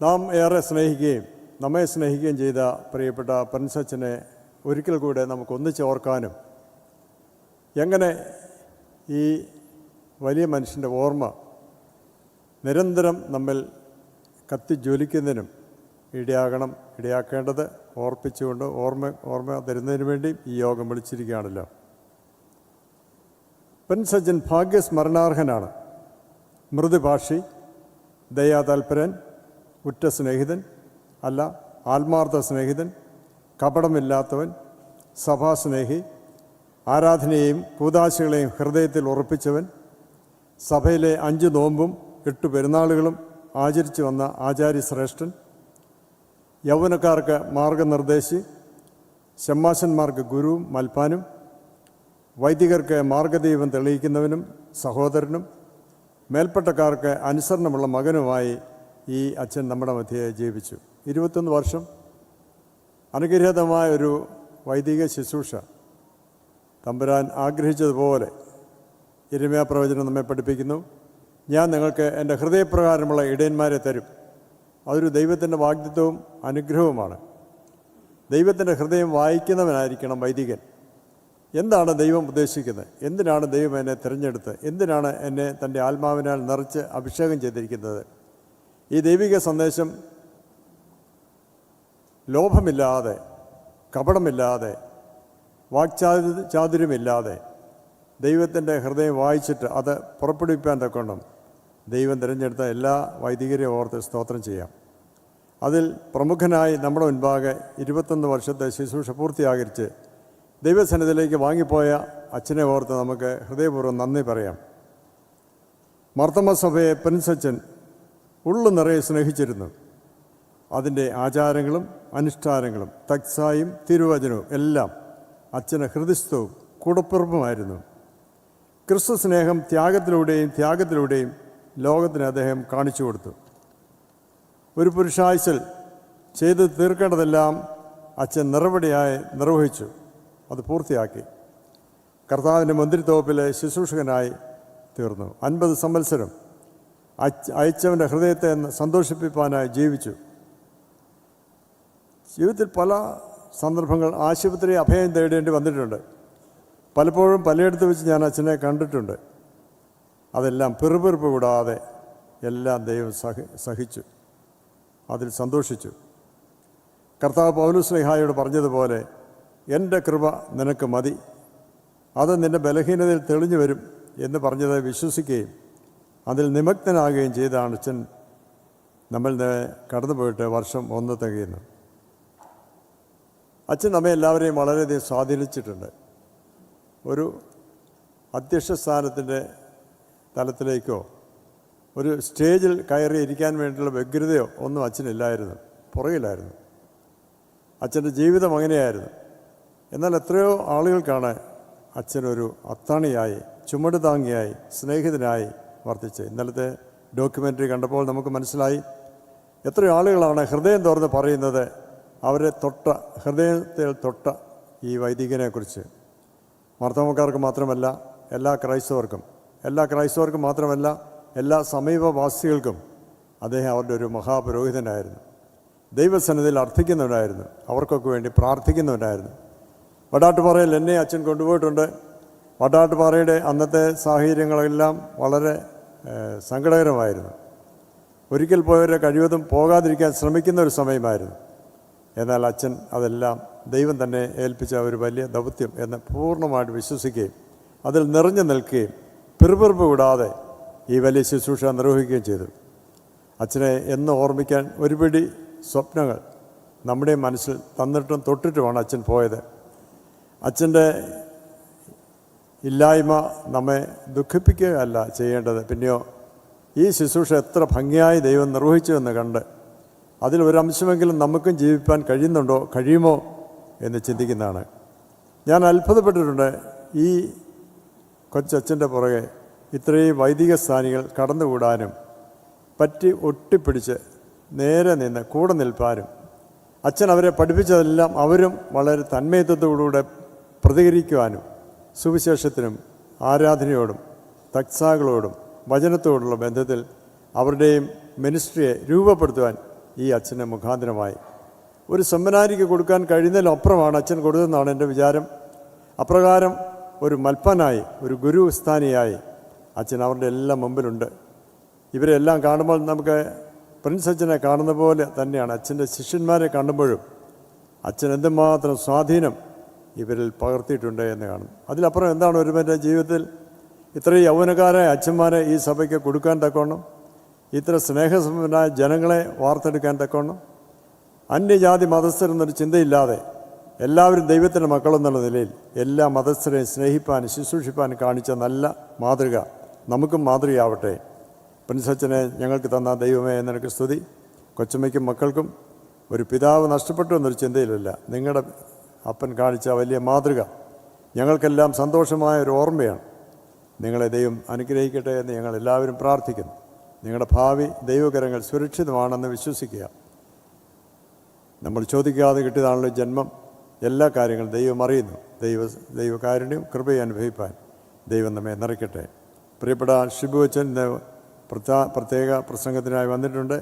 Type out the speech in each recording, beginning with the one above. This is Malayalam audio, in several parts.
നാം ഏറെ സ്നേഹിക്കുകയും നമ്മെ സ്നേഹിക്കുകയും ചെയ്ത പ്രിയപ്പെട്ട പ്രിൻസ് അച്ഛനെ ഒരിക്കൽ കൂടെ നമുക്ക് ഒന്നിച്ച് ഓർക്കാനും എങ്ങനെ ഈ വലിയ മനുഷ്യൻ്റെ ഓർമ്മ നിരന്തരം നമ്മിൽ കത്തിജ്വലിക്കുന്നതിനും ഇടയാക്കേണ്ടത് ഓർപ്പിച്ചുകൊണ്ട് ഓർമ്മ തരുന്നതിന് വേണ്ടി ഈ യോഗം വിളിച്ചിരിക്കുകയാണല്ലോ. പ്രിൻസ് അച്ഛൻ ഭാഗ്യസ്മരണാർഹനാണ്. മൃദുഭാഷി, ദയാതാൽപരൻ, ഉറ്റ സ്നേഹിതൻ, അല്ല ആത്മാർത്ഥ സ്നേഹിതൻ, കപടമില്ലാത്തവൻ, സഭാസ്നേഹി, ആരാധനയെയും കൂദാശകളെയും ഹൃദയത്തിൽ ഉറപ്പിച്ചവൻ, സഭയിലെ 5 നോമ്പും 8 പെരുന്നാളുകളും ആചരിച്ചു വന്ന ആചാര്യശ്രേഷ്ഠൻ, യൗവനക്കാർക്ക് മാർഗനിർദ്ദേശി, ശമ്മാശന്മാർക്ക് ഗുരുവും മൽപ്പാനും, വൈദികർക്ക് മാർഗദീപം തെളിയിക്കുന്നവനും സഹോദരനും, മേൽപ്പട്ടക്കാർക്ക് അനുസരണമുള്ള മകനുമായി ഈ അച്ഛൻ നമ്മുടെ മധ്യേ ജീവിച്ചു. 21 വർഷം അനുഗ്രഹീതമായൊരു വൈദിക ശുശ്രൂഷ തമ്പുരാൻ ആഗ്രഹിച്ചതുപോലെ യിരെമ്യാ പ്രവചനം നമ്മെ പഠിപ്പിക്കുന്നു. ഞാൻ നിങ്ങൾക്ക് എൻ്റെ ഹൃദയപ്രകാരമുള്ള ഇടയന്മാരെ തരും. അതൊരു ദൈവത്തിൻ്റെ വാഗ്ദത്തവും അനുഗ്രഹവുമാണ്. ദൈവത്തിൻ്റെ ഹൃദയം വായിക്കുന്നവനായിരിക്കണം വൈദികൻ. എന്താണ് ദൈവം ഉദ്ദേശിക്കുന്നത്? എന്തിനാണ് ദൈവം എന്നെ തിരഞ്ഞെടുത്ത്? എന്തിനാണ് എന്നെ തൻ്റെ ആത്മാവിനാൽ നിറച്ച് അഭിഷേകം ചെയ്തിരിക്കുന്നത്? ഈ ദൈവിക സന്ദേശം ലോഭമില്ലാതെ, കപടമില്ലാതെ, വാക്ചാതുര്യമില്ലാതെ ദൈവത്തിൻ്റെ ഹൃദയം വായിച്ചിട്ട് അത് പുറപ്പെടുവിപ്പാൻ തക്കോണം ദൈവം തിരഞ്ഞെടുത്ത എല്ലാ വൈദികരെയും ഓർത്ത് സ്തോത്രം ചെയ്യാം. അതിൽ പ്രമുഖനായി നമ്മുടെ മുൻപാകെ 21 വർഷത്തെ ശുശ്രൂഷ പൂർത്തിയാകരിച്ച് ദൈവസന്നിധിയിലേക്ക് വാങ്ങിപ്പോയ അച്ഛനെ ഓർത്ത് നമുക്ക് ഹൃദയപൂർവ്വം നന്ദി പറയാം. മാർത്തോമാ സഭയെ പ്രിൻസ് അച്ഛൻ ഉള്ളു നിറയെ സ്നേഹിച്ചിരുന്നു. അതിൻ്റെ ആചാരങ്ങളും അനുഷ്ഠാനങ്ങളും തക്സായും തിരുവചനവും എല്ലാം അച്ഛന് ഹൃദയസ്ഥവും കൂടപ്പിറപ്പുമായിരുന്നു. ക്രിസ്തു സ്നേഹം ത്യാഗത്തിലൂടെയും ലോകത്തിന് അദ്ദേഹം കാണിച്ചു കൊടുത്തു. ഒരു പുരുഷായുസ്സിൽ ചെയ്ത് തീർക്കേണ്ടതെല്ലാം അച്ഛൻ നിറപടിയായി നിർവഹിച്ചു. അത് പൂർത്തിയാക്കി കർത്താവിൻ്റെ മുന്തിരിത്തോപ്പിലെ ശുശ്രൂഷകനായി തീർന്നു. 50 സംവത്സരം അയച്ചവൻ്റെ ഹൃദയത്തെ സന്തോഷിപ്പിക്കാനായി ജീവിച്ചു. ജീവിതത്തിൽ പല സന്ദർഭങ്ങൾ ആശുപത്രി അഭയം തേടേണ്ടി വന്നിട്ടുണ്ട്. പലപ്പോഴും പലയിടത്ത് വെച്ച് ഞാൻ അച്ഛനെ കണ്ടിട്ടുണ്ട്. അതെല്ലാം പിറുപിറുപ്പ് കൂടാതെ എല്ലാം ദൈവം സഹിച്ചു, അതിൽ സന്തോഷിച്ചു. കർത്താവ് പൗലോസ്ലീഹായോട് പറഞ്ഞതുപോലെ, എൻ്റെ കൃപ നിനക്ക് മതി, അത് നിൻ്റെ ബലഹീനതയിൽ തെളിഞ്ഞു വരും എന്ന് പറഞ്ഞത് വിശ്വസിക്കുകയും അതിൽ നിമഗ്നനാകുകയും ചെയ്താണ് അച്ഛൻ നമ്മൾ കടന്നുപോയിട്ട് വർഷം 1 തികയുന്നു. അച്ഛൻ നമ്മെ എല്ലാവരെയും വളരെയധികം സ്വാധീനിച്ചിട്ടുണ്ട്. ഒരു അധ്യക്ഷ സ്ഥാനത്തിൻ്റെ തലത്തിലേക്കോ ഒരു സ്റ്റേജിൽ കയറി ഇരിക്കാൻ വേണ്ടിയുള്ള വ്യഗ്രതയോ ഒന്നും അച്ഛനില്ലായിരുന്നു, പുറകിലായിരുന്നു. അച്ഛൻ്റെ ജീവിതം അങ്ങനെയായിരുന്നു. എന്നാൽ എത്രയോ ആളുകൾക്കാണ് അച്ഛനൊരു അത്താണിയായി, ചുമട് താങ്ങിയായി, സ്നേഹിതനായി വർത്തിച്ച്. ഇന്നലത്തെ ഡോക്യുമെൻ്ററി കണ്ടപ്പോൾ നമുക്ക് മനസ്സിലായി എത്രയോ ആളുകളാണ് ഹൃദയം തുറന്ന് പറയുന്നത് അവരെ ഹൃദയത്തിൽ തൊട്ട ഈ വൈദികനെക്കുറിച്ച്. മാർത്തോമാക്കാർക്ക് മാത്രമല്ല, എല്ലാ ക്രൈസ്തവർക്കും മാത്രമല്ല, എല്ലാ സമീപവാസികൾക്കും അദ്ദേഹം അവരുടെ ഒരു മഹാപുരോഹിതനായിരുന്നു. ദൈവസന്നിധിയിൽ അർത്ഥിക്കുന്നവനായിരുന്നു. അവർക്കൊക്കെ വേണ്ടി പ്രാർത്ഥിക്കുന്നവനായിരുന്നു. വടാട്ടുപാറയിൽ എന്നെ അച്ഛൻ കൊണ്ടുപോയിട്ടുണ്ട്. വടാട്ടുപാറയുടെ അന്നത്തെ സാഹചര്യങ്ങളെല്ലാം വളരെ സങ്കടകരമായിരുന്നു. ഒരിക്കൽ പോയവരെ കഴിവതും പോകാതിരിക്കാൻ ശ്രമിക്കുന്ന ഒരു സമയമായിരുന്നു. എന്നാൽ അച്ഛൻ അതെല്ലാം ദൈവം തന്നെ ഏൽപ്പിച്ച ഒരു വലിയ ദൗത്യം എന്ന് പൂർണ്ണമായിട്ട് വിശ്വസിക്കുകയും അതിൽ നിറഞ്ഞു നിൽക്കുകയും പിറുപിറുപ്പ് കൂടാതെ ഈ വലിയ ശുശ്രൂഷ നിർവഹിക്കുകയും ചെയ്തു. അച്ഛനെ എന്ന് ഓർമ്മിക്കാൻ ഒരുപിടി സ്വപ്നങ്ങൾ നമ്മുടെ മനസ്സിൽ തന്നിട്ടും തൊട്ടിട്ടുമാണ് അച്ഛൻ പോയത്. അച്ഛൻ്റെ ഇല്ലായ്മ നമ്മെ ദുഃഖിപ്പിക്കുകയല്ല ചെയ്യേണ്ടത്, പിന്നെയോ ഈ ശുശ്രൂഷ എത്ര ഭംഗിയായി ദൈവം നിർവഹിച്ചു എന്ന് കണ്ട് അതിൽ ഒരംശമെങ്കിലും നമുക്കും ജീവിപ്പാൻ കഴിയുമോ എന്ന് ചിന്തിക്കുന്നതാണ്. ഞാൻ അത്ഭുതപ്പെട്ടിട്ടുണ്ട്. ഈ കൊച്ചച്ഛൻ്റെ പുറകെ ഇത്രയും വൈദിക സ്ഥാനികൾ കടന്നുകൂടാനും ഒട്ടിപ്പിടിച്ച് നേരെ നിന്ന് കൂടെ നിൽപ്പാനും അച്ഛൻ അവരെ പഠിപ്പിച്ചതെല്ലാം അവരും വളരെ തന്മയത്വത്തോടുകൂടെ പ്രതികരിക്കുവാനും സുവിശേഷത്തിനും ആരാധനയോടും തക്സാകളോടും വചനത്തോടുള്ള ബന്ധത്തിൽ അവരുടെയും മിനിസ്ട്രിയെ രൂപപ്പെടുത്തുവാൻ ഈ അച്ഛന് മുഖാന്തരമായി. ഒരു സെമിനാരിക്ക് കൊടുക്കാൻ കഴിയുന്നതിലപ്പുറമാണ് അച്ഛൻ കൊടുത്തതെന്നാണ് എൻ്റെ വിചാരം. അപ്രകാരം ഒരു മൽപ്പനായി, ഒരു ഗുരുസ്ഥാനിയായി അച്ഛൻ അവരുടെ എല്ലാം മുമ്പിലുണ്ട്. ഇവരെല്ലാം കാണുമ്പോൾ നമുക്ക് പ്രിൻസ് അച്ഛനെ കാണുന്ന പോലെ തന്നെയാണ് അച്ഛൻ്റെ ശിഷ്യന്മാരെ കാണുമ്പോഴും അച്ഛൻ എന്തുമാത്രം സ്വാധീനം ഇവരിൽ പകർത്തിയിട്ടുണ്ട് എന്ന് കാണും. അതിലപ്പുറം എന്താണ് ഒരുവൻ്റെ ജീവിതത്തിൽ ഇത്രയും യൗവനക്കാരായ അച്ഛന്മാരെ ഈ സഭയ്ക്ക് കൊടുക്കാൻ തക്കവണ്ണം, ഇത്ര സ്നേഹസമ്പന്നരായ ജനങ്ങളെ വാർത്തെടുക്കാൻ തക്കവണ്ണം, അന്യജാതി മതസ്ഥരെന്നൊരു ചിന്തയില്ലാതെ എല്ലാവരും ദൈവത്തിൻ്റെ മക്കളെന്നുള്ള നിലയിൽ എല്ലാ മതസ്ഥരെയും സ്നേഹിപ്പാനും ശുശ്രൂഷിപ്പാനും കാണിച്ച നല്ല മാതൃക നമുക്കും മാതൃകയാവട്ടെ. പ്രിൻസ് അച്ഛനെ ഞങ്ങൾക്ക് തന്ന ദൈവമേ നിനക്ക് സ്തുതി. കൊച്ചമ്മയ്ക്കും മക്കൾക്കും ഒരു പിതാവ് നഷ്ടപ്പെട്ടു എന്നൊരു ചിന്തയിലല്ല, നിങ്ങളുടെ അപ്പൻ കാണിച്ച വലിയ മാതൃക ഞങ്ങൾക്കെല്ലാം സന്തോഷമായ ഒരു ഓർമ്മയാണ്. നിങ്ങളെ ദൈവം അനുഗ്രഹിക്കട്ടെ എന്ന് ഞങ്ങൾ എല്ലാവരും പ്രാർത്ഥിക്കുന്നു. നിങ്ങളുടെ ഭാവി ദൈവകരങ്ങൾ സുരക്ഷിതമാണെന്ന് വിശ്വസിക്കുക. നമ്മൾ ചോദിക്കാതെ കിട്ടിയതാണല്ലോ ജന്മം. എല്ലാ കാര്യങ്ങളും ദൈവം അറിയുന്നു. ദൈവകാരുണ്യം കൃപയെ അനുഭവിപ്പാൻ ദൈവം നമ്മെ നിറയ്ക്കട്ടെ. പ്രിയപ്പെട്ട ഷിബു അച്ഛൻ ഇന്ന് പ്രത്യേക പ്രസംഗത്തിനായി വന്നിട്ടുണ്ട്.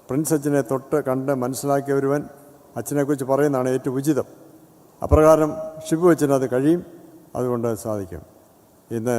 പ്രിൻസ് അച്ഛനെ തൊട്ട് കണ്ട് മനസ്സിലാക്കിയ ഒരുവൻ അച്ഛനെക്കുറിച്ച് പറയുന്നതാണ് ഏറ്റവും ഉചിതം. അപ്രകാരം ഷിബു അച്ഛനത് കഴിയും, അതുകൊണ്ട് സാധിക്കും. ഇന്ന്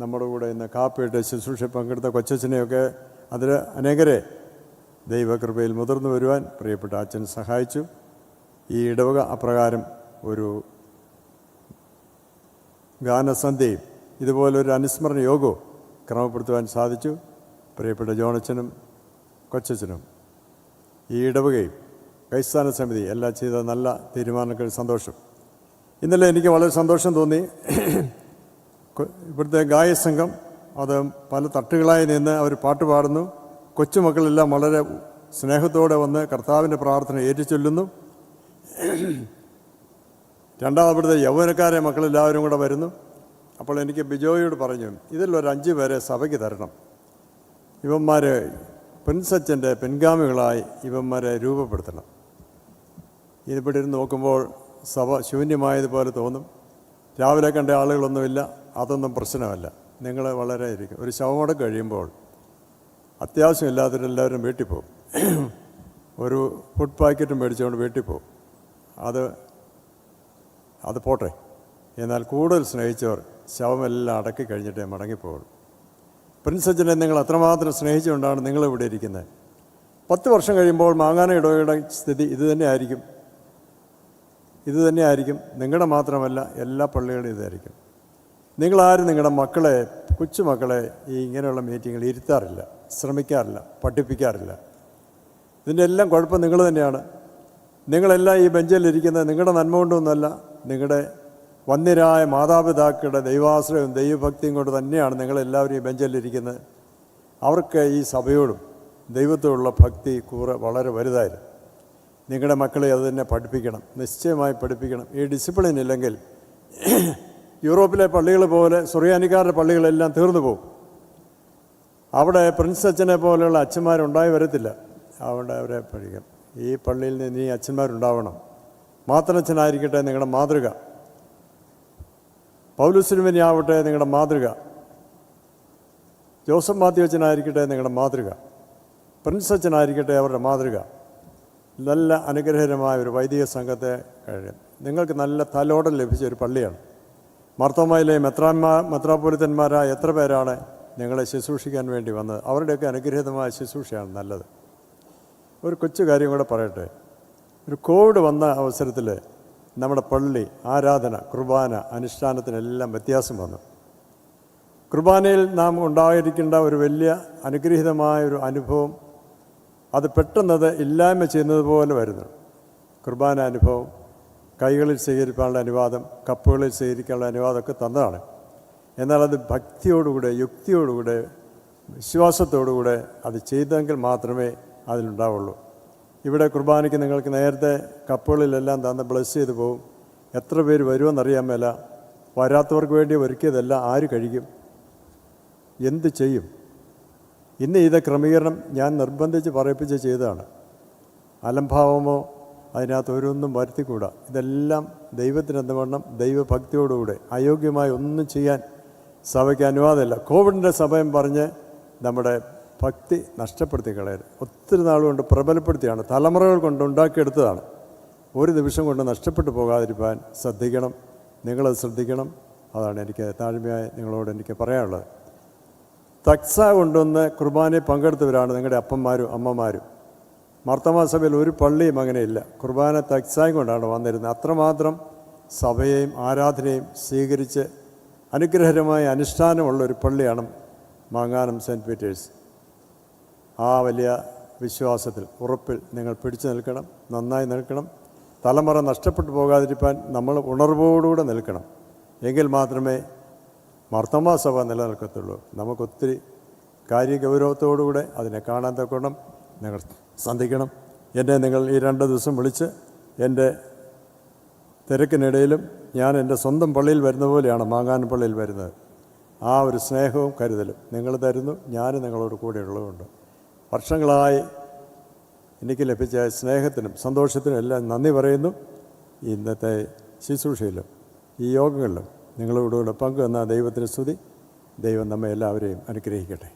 നമ്മുടെ കൂടെ ഇന്ന് കാപ്പിയിട്ട് ശുശ്രൂഷ പങ്കെടുത്ത കൊച്ചച്ഛനെയൊക്കെ അതിൽ അനേകരെ ദൈവകൃപയിൽ മുതിർന്നു വരുവാൻ പ്രിയപ്പെട്ട അച്ഛൻ സഹായിച്ചു. ഈ ഇടവക അപ്രകാരം ഒരു ഗാനസന്ധ്യയും ഇതുപോലൊരു അനുസ്മരണ യോഗവും ക്രമപ്പെടുത്തുവാൻ സാധിച്ചു. പ്രിയപ്പെട്ട ജോണച്ചനും കൊച്ചച്ഛനും ഈ ഇടവകയും കൈസ്ഥാന സമിതി എല്ലാം ചെയ്ത നല്ല തീരുമാനങ്ങൾ സന്തോഷം. ഇന്നലെ എനിക്ക് വളരെ സന്തോഷം തോന്നി. ഇവിടുത്തെ ഗായകസംഘം അത് പല തട്ടുകളായി നിന്ന് അവർ പാട്ട് പാടുന്നു. കൊച്ചുമക്കളെല്ലാം വളരെ സ്നേഹത്തോടെ വന്ന് കർത്താവിൻ്റെ പ്രാർത്ഥന ഏറ്റുചൊല്ലുന്നു. ഇവിടുത്തെ യൗവനക്കാരെ മക്കളെല്ലാവരും കൂടെ വരുന്നു. അപ്പോൾ എനിക്ക് ബിജോയോട് പറഞ്ഞു, ഇതിലൊരു 5 പേരെ സഭയ്ക്ക് തരണം. ഇവന്മാർ പ്രിൻസ് അച്ഛൻ്റെ പിൻഗാമികളായി ഇവന്മാരെ രൂപപ്പെടുത്തണം. ഇതിവിടെ ഇരുന്ന് നോക്കുമ്പോൾ സഭ ശൂന്യമായതുപോലെ തോന്നും. രാവിലെ കണ്ട ആളുകളൊന്നുമില്ല, അതൊന്നും പ്രശ്നമല്ല. നിങ്ങൾ വളരെ ഇരിക്കും. ഒരു ശവമടം കഴിയുമ്പോൾ അത്യാവശ്യമില്ലാത്തവരെല്ലാവരും വീട്ടിൽ പോകും. ഒരു ഫുഡ് പാക്കറ്റും മേടിച്ചുകൊണ്ട് വീട്ടിൽ പോകും. അത് പോട്ടെ. എന്നാൽ കൂടുതൽ സ്നേഹിച്ചവർ ശവമെല്ലാം അടക്കി കഴിഞ്ഞിട്ടേ മടങ്ങിപ്പോകും. പ്രിൻസ് അച്ഛനെ നിങ്ങൾ അത്രമാത്രം സ്നേഹിച്ചുകൊണ്ടാണ് നിങ്ങളിവിടെ ഇരിക്കുന്നത്. 10 വർഷം കഴിയുമ്പോൾ മാങ്ങാന ഇടവകയുടെ സ്ഥിതി ഇത് തന്നെയായിരിക്കും. നിങ്ങളുടെ മാത്രമല്ല, എല്ലാ പള്ളികളും ഇതായിരിക്കും. നിങ്ങളാരും നിങ്ങളുടെ മക്കളെ, കൊച്ചുമക്കളെ ഈ ഇങ്ങനെയുള്ള മീറ്റിങ്ങിൽ ഇരുത്താറില്ല, ശ്രമിക്കാറില്ല, പഠിപ്പിക്കാറില്ല. ഇതിൻ്റെ എല്ലാം കുഴപ്പം നിങ്ങൾ തന്നെയാണ്. നിങ്ങളെല്ലാം ഈ ബെഞ്ചിലിരിക്കുന്നത് നിങ്ങളുടെ നന്മ കൊണ്ടൊന്നുമല്ല, നിങ്ങളുടെ വന്യരായ മാതാപിതാക്കളുടെ ദൈവാശ്രയവും ദൈവഭക്തിയും കൊണ്ട് തന്നെയാണ് നിങ്ങളെല്ലാവരും ഈ ബെഞ്ചിലിരിക്കുന്നത്. അവർക്ക് ഈ സഭയോടും ദൈവത്തോടുള്ള ഭക്തി വളരെ വലുതായിരുന്നു. നിങ്ങളുടെ മക്കളെ അത് തന്നെ പഠിപ്പിക്കണം, നിശ്ചയമായി പഠിപ്പിക്കണം. ഈ ഡിസിപ്ലിൻ ഇല്ലെങ്കിൽ യൂറോപ്പിലെ പള്ളികൾ പോലെ സുറിയാനിക്കാരുടെ പള്ളികളെല്ലാം തീർന്നു പോകും. അവിടെ പ്രിൻസ് അച്ഛനെ പോലെയുള്ള അച്ഛന്മാരുണ്ടായി വരത്തില്ല. അവിടെ അവരെ പഠിക്കണം. ഈ പള്ളിയിൽ നിന്ന് ഈ അച്ഛന്മാരുണ്ടാവണം. മാത്തനച്ഛനായിരിക്കട്ടെ നിങ്ങളുടെ മാതൃക, പൗലുസ്ലിമിനിയാവട്ടെ നിങ്ങളുടെ മാതൃക, ജോസഫ് മാത്യു അച്ഛനായിരിക്കട്ടെ നിങ്ങളുടെ മാതൃക, പ്രിൻസ് അച്ഛനായിരിക്കട്ടെ അവരുടെ മാതൃക. നല്ല അനുഗ്രഹകരമായ ഒരു വൈദിക സംഘത്തെ കഴിയും. നിങ്ങൾക്ക് നല്ല തലോടം ലഭിച്ച ഒരു പള്ളിയാണ്. മാർത്തോമായിലെ മെത്രാപ്പൊലിത്തന്മാരായ എത്ര പേരാണ് നിങ്ങളെ ശുശ്രൂഷിക്കാൻ വേണ്ടി വന്നത്. അവരുടെയൊക്കെ അനുഗ്രഹീതമായ ശുശ്രൂഷയാണ് നല്ലത്. ഒരു കൊച്ചു കാര്യം കൂടെ പറയട്ടെ. ഒരു കോവിഡ് വന്ന അവസരത്തിൽ നമ്മുടെ പള്ളി ആരാധന, കുർബാന, അനുഷ്ഠാനത്തിനെല്ലാം വ്യത്യാസം വന്നു. കുർബാനയിൽ നാം ഉണ്ടായിരിക്കേണ്ട ഒരു വലിയ അനുഗ്രഹീതമായൊരു അനുഭവം അത് പെട്ടെന്നത് ഇല്ലായ്മ ചെയ്യുന്നത് പോലെ വരുന്നു. കുർബാന അനുഭവം, കൈകളിൽ സ്വീകരിക്കാനുള്ള അനുവാദം, കപ്പുകളിൽ സ്വീകരിക്കാനുള്ള അനുവാദമൊക്കെ തന്നതാണ്. എന്നാൽ അത് ഭക്തിയോടുകൂടെ, യുക്തിയോടുകൂടെ, വിശ്വാസത്തോടുകൂടെ അത് ചെയ്തെങ്കിൽ മാത്രമേ അതിലുണ്ടാവുള്ളൂ. ഇവിടെ കുർബാനയ്ക്ക് നിങ്ങൾക്ക് നേരത്തെ കപ്പുകളിലെല്ലാം തന്ന് ബ്ലസ് ചെയ്ത് പോകും. എത്ര പേര് വരുമെന്നറിയാൻ മേല. വരാത്തവർക്ക് വേണ്ടി ഒരുക്കിയതെല്ലാം ആര് കഴിക്കും? എന്ത് ചെയ്യും? ഇന്ന് ചെയ്ത ക്രമീകരണം ഞാൻ നിർബന്ധിച്ച് പറയിപ്പിച്ച് ചെയ്തതാണ്. അലംഭാവമോ അതിനകത്ത് ഓരോന്നും വരുത്തിക്കൂടാ. ഇതെല്ലാം ദൈവത്തിനെന്തുവണ്ണം ദൈവഭക്തിയോടുകൂടെ. അയോഗ്യമായി ഒന്നും ചെയ്യാൻ സഭയ്ക്ക് അനുവാദമില്ല. കോവിഡിൻ്റെ സമയം പറഞ്ഞ് നമ്മുടെ ഭക്തി നഷ്ടപ്പെടുത്തി കളയരുത്. ഒത്തിരി നാളുകൊണ്ട് പ്രബലപ്പെടുത്തിയാണ്, തലമുറകൾ കൊണ്ട് ഉണ്ടാക്കിയെടുത്തതാണ്. ഒരു നിമിഷം കൊണ്ട് നഷ്ടപ്പെട്ടു പോകാതിരിക്കാൻ ശ്രദ്ധിക്കണം. നിങ്ങളത് ശ്രദ്ധിക്കണം. അതാണ് എനിക്ക് താഴ്മയായി നിങ്ങളോട് എനിക്ക് പറയാനുള്ളത്. തക്സ കൊണ്ടുവന്ന് കുർബാനയിൽ പങ്കെടുത്തവരാണ് നിങ്ങളുടെ അപ്പന്മാരും അമ്മമാരും. മാർത്തോമാ സഭയിൽ ഒരു പള്ളിയും അങ്ങനെയില്ല. കുർബാന തക്സായും കൊണ്ടാണ് വന്നിരുന്നത്. അത്രമാത്രം സഭയെയും ആരാധനയും സ്വീകരിച്ച് അനുഗ്രഹകരമായ അനുഷ്ഠാനമുള്ളൊരു പള്ളിയാണ് മാങ്ങാനം സെൻറ്റ് പീറ്റേഴ്സ്. ആ വലിയ വിശ്വാസത്തിൽ, ഉറപ്പിൽ നിങ്ങൾ പിടിച്ചു നിൽക്കണം, നന്നായി നിൽക്കണം. തലമുറ നഷ്ടപ്പെട്ടു പോകാതിരിക്കാൻ നമ്മൾ ഉണർവോടുകൂടെ നിൽക്കണം. എങ്കിൽ മാത്രമേ മാർത്തോമാ സഭ നിലനിൽക്കത്തുള്ളൂ. നമുക്കൊത്തിരി കാര്യഗൗരവത്തോടുകൂടെ അതിനെ കാണാൻ തക്കണം നിങ്ങൾ ശ്രദ്ധിക്കണം. എന്നെ നിങ്ങൾ ഈ 2 ദിവസം വിളിച്ച് എൻ്റെ തിരക്കിനിടയിലും ഞാൻ എൻ്റെ സ്വന്തം പള്ളിയിൽ വരുന്ന പോലെയാണ് മാങ്ങാനം പള്ളിയിൽ വരുന്നത്. ആ ഒരു സ്നേഹവും കരുതലും നിങ്ങൾ തരുന്നു. ഞാൻ നിങ്ങളോട് കൂടെ ഉള്ളതുകൊണ്ട് വർഷങ്ങളായി എനിക്ക് ലഭിച്ച സ്നേഹത്തിനും സന്തോഷത്തിനും എല്ലാം നന്ദി പറയുന്നു. ഇന്നത്തെ ശുശ്രൂഷയിലും ഈ യോഗങ്ങളിലും നിങ്ങളോടുകൂടെ പങ്കുവന്ന ദൈവത്തിന് സ്തുതി. ദൈവം നമ്മെ എല്ലാവരെയും അനുഗ്രഹിക്കട്ടെ.